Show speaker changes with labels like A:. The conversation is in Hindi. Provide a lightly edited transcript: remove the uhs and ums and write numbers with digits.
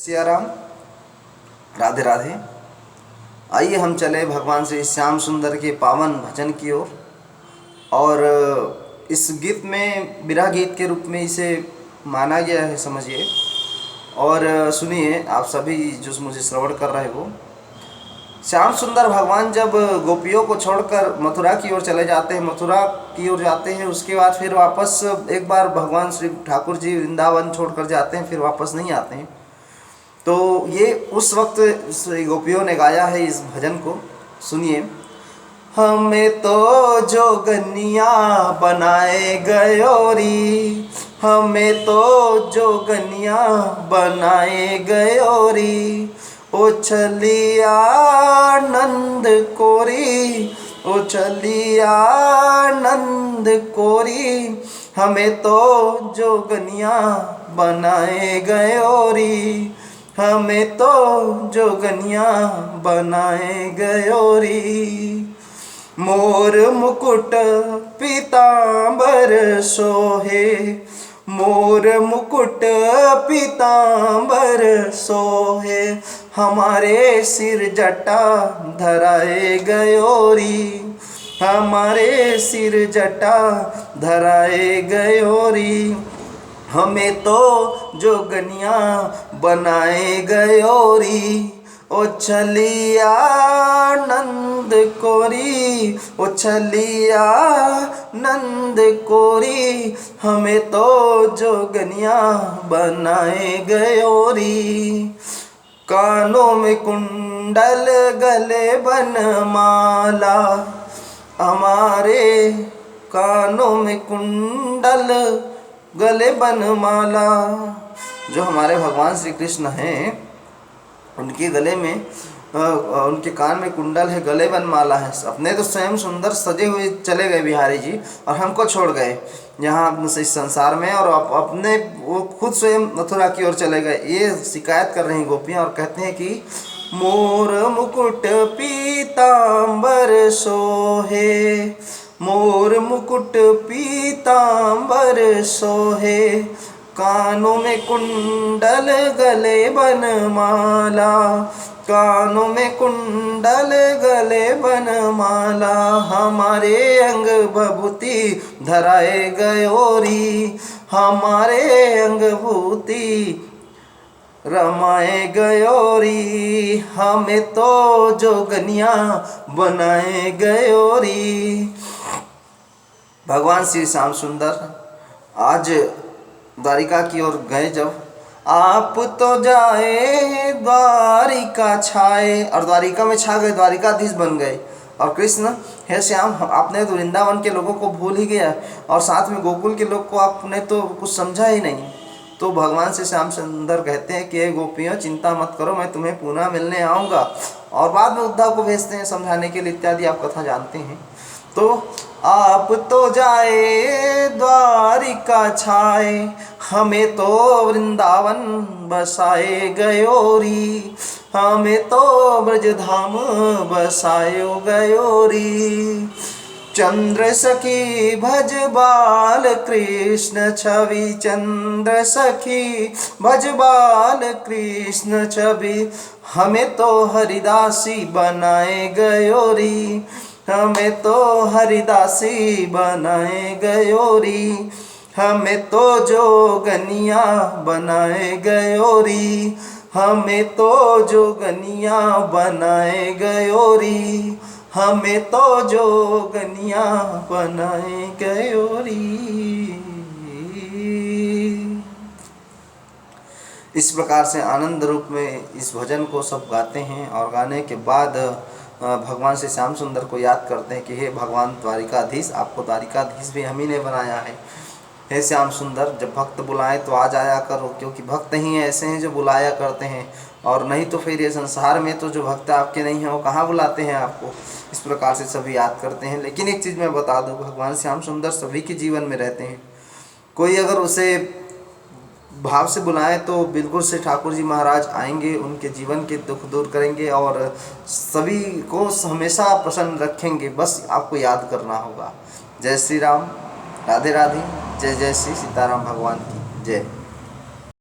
A: सिया राम, राधे राधे। आइए हम चले भगवान श्री श्याम सुंदर के पावन भजन की ओर। और इस गीत में विरह गीत के रूप में इसे माना गया है, समझिए। और सुनिए आप सभी जो मुझे श्रवण कर रहे हो। श्याम सुंदर भगवान जब गोपियों को छोड़कर मथुरा की ओर चले जाते हैं, मथुरा की ओर जाते हैं, उसके बाद फिर वापस एक बार भगवान श्री ठाकुर जी वृंदावन छोड़कर जाते हैं, फिर वापस नहीं आते हैं। तो ये उस वक्त गोपियों ने गाया है इस भजन को, सुनिए। हमें तो जोगनिया बनाए गयोरी, हमें तो जोगनिया बनाए गयोरी, ओ चलिया नंद कोरी, ओ चलिया नंद कोरी, हमें तो जोगनिया बनाए गयोरी, हमें तो जोगनिया बनाए गयोरी। मोर मुकुट पीतांबर सोहे, मोर मुकुट पीतांबर सोहे, हमारे सिर जटा धराए गयोरी, हमारे सिर जटा धराए गयोरी, हमें तो जोगनिया बनाए गयोरी, ओ छलिया नंद कोरी, ओ छलिया नंद कोरी, हमें तो जोगनिया बनाए गयोरी। कानों में कुंडल गले बनमाला, हमारे कानों में कुंडल गले बनमाला। जो हमारे भगवान श्री कृष्ण हैं, उनके गले में उनके कान में कुंडल है, गले बनमाला है। अपने तो स्वयं सुंदर सजे हुए चले गए बिहारी जी, और हमको छोड़ गए यहाँ इस संसार में, और अपने वो खुद स्वयं मथुरा की ओर चले गए। ये शिकायत कर रही हैं गोपियाँ और कहते हैं कि मोर मुकुट पीतांबर सोहे, मोर मुकुट पीतांबर सोहे, कानों में कुंडल गले बनमाला, कानों में कुंडल गले बनमाला, हमारे अंग भभूति धराए गयोरी, हमारे अंग भूति रमाए गयोरी, हमें तो जोगनिया बनाए गयोरी। भगवान श्री श्याम सुंदर आज द्वारिका की ओर गए जब, आप तो जाए द्वारिका छाए, और द्वारिका में छा गए, द्वारिकाधीश बन गए। और कृष्ण, हे श्याम, आपने तो वृंदावन के लोगों को भूल ही गया, और साथ में गोकुल के लोग को आपने तो कुछ समझा ही नहीं। तो भगवान से श्याम सुंदर कहते हैं कि हे गोपियों, चिंता मत करो, मैं तुम्हें पुनः मिलने आऊँगा। और बाद में उद्धव को भेजते हैं समझाने के लिए, इत्यादि आप कथा जानते हैं। तो आप तो जाए द्वारिका छाए, हमें तो वृंदावन बसाए गयोरी, हमें तो ब्रजधाम बसाए गयोरी। चंद्र सखी भज बाल कृष्ण छवि, चंद्र सखी भज बाल कृष्ण छवि, हमें तो हरिदासी बनाए गयोरी, हमें तो हरिदासी बनाए गयोरी, हमें तो जोगनिया बनाए गयोरी, हमें तो जोगनिया बनाए गयोरी, हमें तो जोगनिया बनाए गयोरी। इस प्रकार से आनंद रूप में इस भजन को सब गाते हैं, और गाने के बाद भगवान श्री श्याम सुंदर को याद करते हैं कि हे भगवान द्वारिकाधीश, आपको द्वारिकाधीश भी हम ही ने बनाया है। हे श्याम सुंदर, जब भक्त बुलाएं तो आ जाया करो, क्योंकि भक्त ही ऐसे हैं जो बुलाया करते हैं, और नहीं तो फिर ये संसार में तो जो भक्त आपके नहीं हैं वो कहाँ बुलाते हैं आपको। इस प्रकार से सभी याद करते हैं। लेकिन एक चीज़ मैं बता दूँ, भगवान श्याम सुंदर सभी के जीवन में रहते हैं। कोई अगर उसे भाव से बुलाएं तो बिल्कुल से ठाकुर जी महाराज आएंगे, उनके जीवन के दुख दूर करेंगे और सभी को हमेशा प्रसन्न रखेंगे। बस आपको याद करना होगा। जय श्री राम, राधे राधे, जय जय श्री सीताराम भगवान की जय।